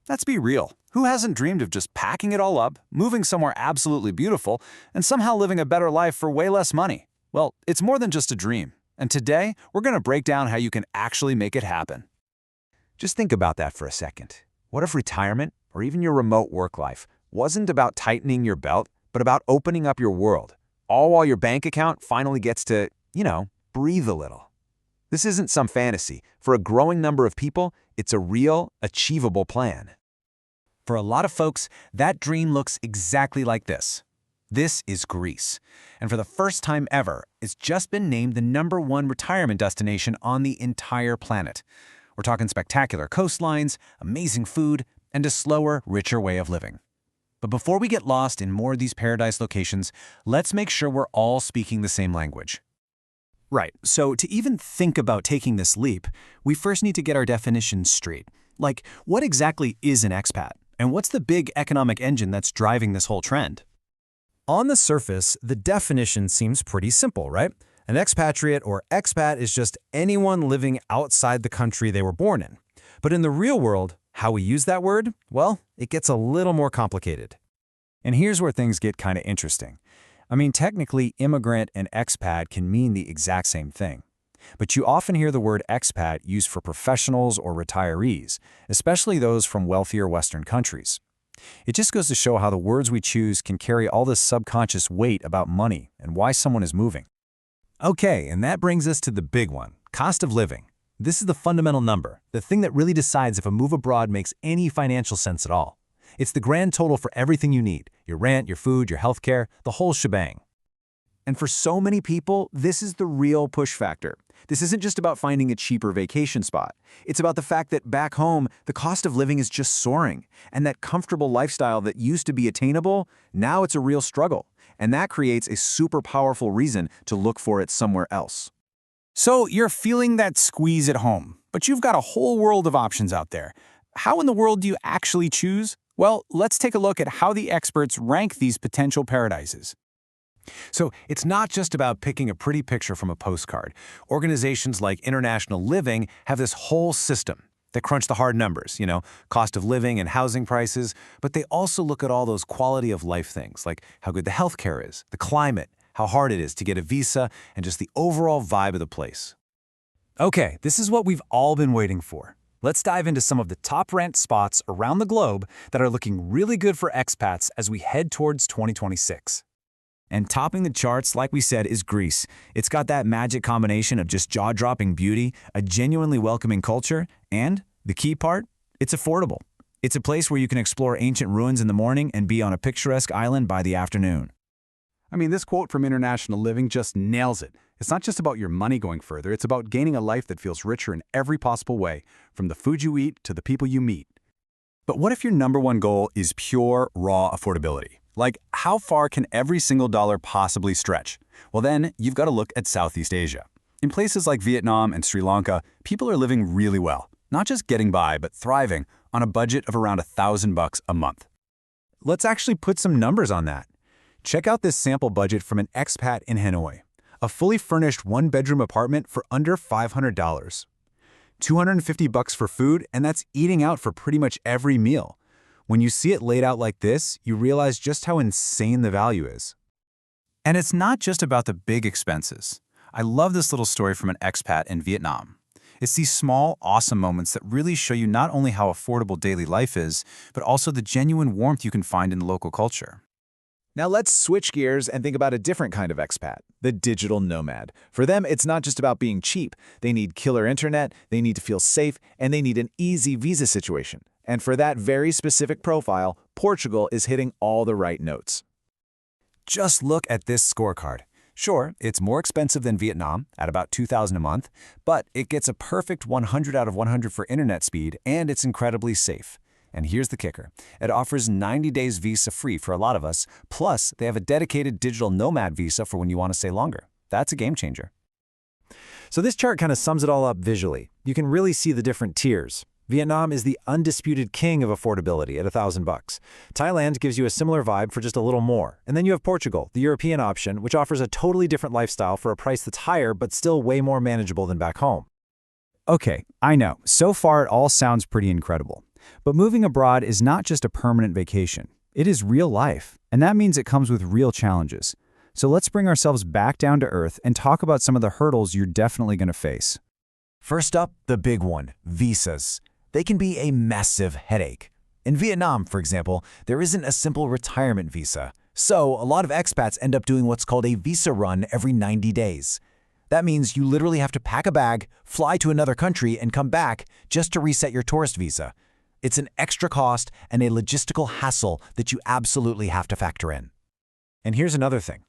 Let's be real. Who hasn't dreamed of just packing it all up, moving somewhere absolutely beautiful, and somehow living a better life for way less money? Well, it's more than just a dream. And today, we're going to break down how you can actually make it happen. Just think about that for a second. What if retirement, or even your remote work life, wasn't about tightening your belt, but about opening up your world, all while your bank account finally gets to, breathe a little? This isn't some fantasy. For a growing number of people, it's a real, achievable plan. For a lot of folks, that dream looks exactly like this. This is Greece. And for the first time ever, it's just been named the #1 retirement destination on the entire planet. We're talking spectacular coastlines, amazing food, and a slower, richer way of living. But before we get lost in more of these paradise locations, let's make sure we're all speaking the same language. Right, so to even think about taking this leap, we first need to get our definitions straight. Like, what exactly is an expat? And what's the big economic engine that's driving this whole trend? On the surface, the definition seems pretty simple, right? An expatriate or expat is just anyone living outside the country they were born in. But in the real world, how we use that word, well, it gets a little more complicated. And here's where things get kind of interesting. I mean, technically, immigrant and expat can mean the exact same thing. But you often hear the word expat used for professionals or retirees, especially those from wealthier Western countries. It just goes to show how the words we choose can carry all this subconscious weight about money and why someone is moving. Okay, and that brings us to the big one, cost of living. This is the fundamental number, the thing that really decides if a move abroad makes any financial sense at all. It's the grand total for everything you need, your rent, your food, your healthcare, the whole shebang. And for so many people, this is the real push factor. This isn't just about finding a cheaper vacation spot. It's about the fact that back home, the cost of living is just soaring, and that comfortable lifestyle that used to be attainable, now it's a real struggle. And that creates a super powerful reason to look for it somewhere else. So you're feeling that squeeze at home, but you've got a whole world of options out there. How in the world do you actually choose? Well, let's take a look at how the experts rank these potential paradises. So it's not just about picking a pretty picture from a postcard. Organizations like International Living have this whole system that crunch the hard numbers, cost of living and housing prices, but they also look at all those quality of life things, like how good the healthcare is, the climate, how hard it is to get a visa, and just the overall vibe of the place. Okay, this is what we've all been waiting for. Let's dive into some of the top-ranked spots around the globe that are looking really good for expats as we head towards 2026. And topping the charts, like we said, is Greece. It's got that magic combination of just jaw-dropping beauty, a genuinely welcoming culture, and, the key part, it's affordable. It's a place where you can explore ancient ruins in the morning and be on a picturesque island by the afternoon. I mean, this quote from International Living just nails it. It's not just about your money going further, it's about gaining a life that feels richer in every possible way, from the food you eat to the people you meet. But what if your #1 goal is pure, raw affordability? Like, how far can every single dollar possibly stretch? Well, then, you've got to look at Southeast Asia. In places like Vietnam and Sri Lanka, people are living really well, not just getting by, but thriving on a budget of around $1,000 a month. Let's actually put some numbers on that. Check out this sample budget from an expat in Hanoi. A fully furnished one-bedroom apartment for under $500. $250 for food, and that's eating out for pretty much every meal. When you see it laid out like this, you realize just how insane the value is. And it's not just about the big expenses. I love this little story from an expat in Vietnam. It's these small, awesome moments that really show you not only how affordable daily life is, but also the genuine warmth you can find in the local culture. Now let's switch gears and think about a different kind of expat, the digital nomad. For them, it's not just about being cheap. They need killer internet, they need to feel safe, and they need an easy visa situation. And for that very specific profile, Portugal is hitting all the right notes. Just look at this scorecard. Sure, it's more expensive than Vietnam, at about $2,000 a month, but it gets a perfect 100 out of 100 for internet speed, and it's incredibly safe. And here's the kicker. It offers 90 days visa-free for a lot of us, plus they have a dedicated digital nomad visa for when you want to stay longer. That's a game changer. So this chart kind of sums it all up visually. You can really see the different tiers. Vietnam is the undisputed king of affordability at $1,000. Thailand gives you a similar vibe for just a little more. And then you have Portugal, the European option, which offers a totally different lifestyle for a price that's higher but still way more manageable than back home. Okay, I know. So far, it all sounds pretty incredible. But moving abroad is not just a permanent vacation. It is real life, and that means it comes with real challenges. So let's bring ourselves back down to earth and talk about some of the hurdles you're definitely going to face. First up, the big one, visas. They can be a massive headache. In Vietnam, for example, there isn't a simple retirement visa. So a lot of expats end up doing what's called a visa run every 90 days. That means you literally have to pack a bag, fly to another country, and come back just to reset your tourist visa. It's an extra cost and a logistical hassle that you absolutely have to factor in. And here's another thing.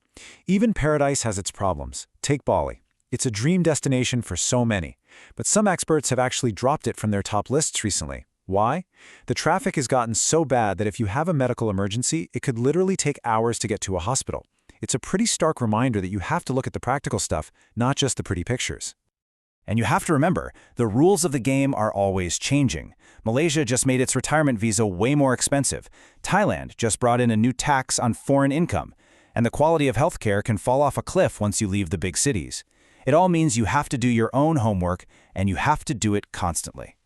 Even paradise has its problems. Take Bali. It's a dream destination for so many, but some experts have actually dropped it from their top lists recently. Why? The traffic has gotten so bad that if you have a medical emergency, it could literally take hours to get to a hospital. It's a pretty stark reminder that you have to look at the practical stuff, not just the pretty pictures. And you have to remember, the rules of the game are always changing. Malaysia just made its retirement visa way more expensive. Thailand just brought in a new tax on foreign income. And the quality of healthcare can fall off a cliff once you leave the big cities. It all means you have to do your own homework, and you have to do it constantly.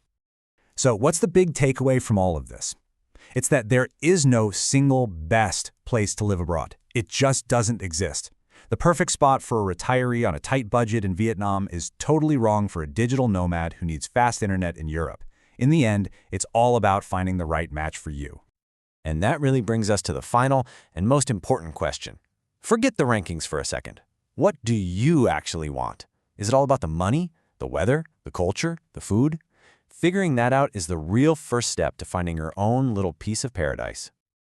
So what's the big takeaway from all of this? It's that there is no single best place to live abroad. It just doesn't exist. The perfect spot for a retiree on a tight budget in Vietnam is totally wrong for a digital nomad who needs fast internet in Europe. In the end, it's all about finding the right match for you. And that really brings us to the final and most important question. Forget the rankings for a second. What do you actually want? Is it all about the money, the weather, the culture, the food? Figuring that out is the real first step to finding your own little piece of paradise.